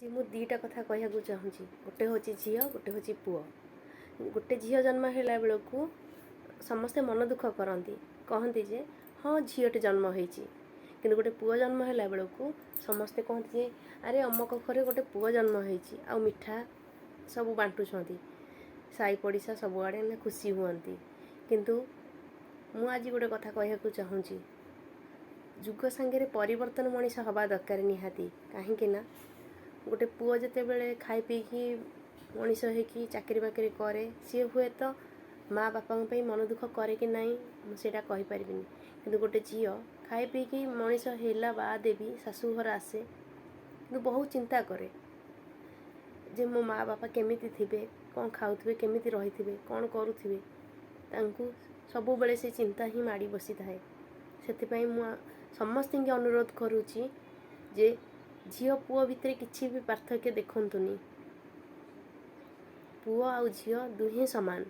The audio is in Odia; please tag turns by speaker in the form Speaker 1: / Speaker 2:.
Speaker 1: ମୁଁ ଦୁଇଟା କଥା କହିବାକୁ ଚାହୁଁଛି। ଗୋଟେ ହେଉଛି ଝିଅ, ଗୋଟେ ହେଉଛି ପୁଅ। ଗୋଟେ ଝିଅ ଜନ୍ମ ହେଲା ବେଳକୁ ସମସ୍ତେ ମନ ଦୁଃଖ କରନ୍ତି, କହନ୍ତି ଯେ ହଁ ଝିଅଟେ ଜନ୍ମ ହେଇଛି। କିନ୍ତୁ ଗୋଟେ ପୁଅ ଜନ୍ମ ହେଲା ବେଳକୁ ସମସ୍ତେ କହନ୍ତି ଯେ ଆରେ ଅମକ ଘରେ ଗୋଟେ ପୁଅ ଜନ୍ମ ହେଇଛି, ଆଉ ମିଠା ସବୁ ବାଣ୍ଟୁଛନ୍ତି, ସାଇ ପଡ଼ିଶା ସବୁଆଡ଼େ ନା ଖୁସି ହୁଅନ୍ତି। କିନ୍ତୁ ମୁଁ ଆଜି ଗୋଟେ କଥା କହିବାକୁ ଚାହୁଁଛି, ଯୁଗ ସାଙ୍ଗରେ ପରିବର୍ତ୍ତନ ମଣିଷ ହେବା ଦରକାର ନିହାତି। କାହିଁକି ନା ଗୋଟେ ପୁଅ ଯେତେବେଳେ ଖାଇ ପିଇକି ମଣିଷ ହେଇକି ଚାକିରି ବାକିରି କରେ, ସିଏ ହୁଏତ ମା ବାପାଙ୍କ ପାଇଁ ମନ ଦୁଃଖ କରେ କି ନାହିଁ ମୁଁ ସେଇଟା କହିପାରିବିନି। କିନ୍ତୁ ଗୋଟେ ଝିଅ ଖାଇ ପିଇକି ମଣିଷ ହେଲା ବାଦେ ବି ଶାଶୁଘର ଆସେ, କିନ୍ତୁ ବହୁତ ଚିନ୍ତା କରେ ଯେ ମୋ ମା ବାପା କେମିତି ଥିବେ, କ'ଣ ଖାଉଥିବେ, କେମିତି ରହିଥିବେ, କ'ଣ କରୁଥିବେ। ତାଙ୍କୁ ସବୁବେଳେ ସେ ଚିନ୍ତା ହିଁ ମାଡ଼ି ବସିଥାଏ। ସେଥିପାଇଁ ମୁଁ ସମସ୍ତଙ୍କୁ ଅନୁରୋଧ କରୁଛି ଯେ ଝିଅ ପୁଅ ଭିତରେ କିଛି ବି ପାର୍ଥକ୍ୟ ଦେଖନ୍ତୁନି। ପୁଅ ଆଉ ଝିଅ ଦୁହେଁ ସମାନ।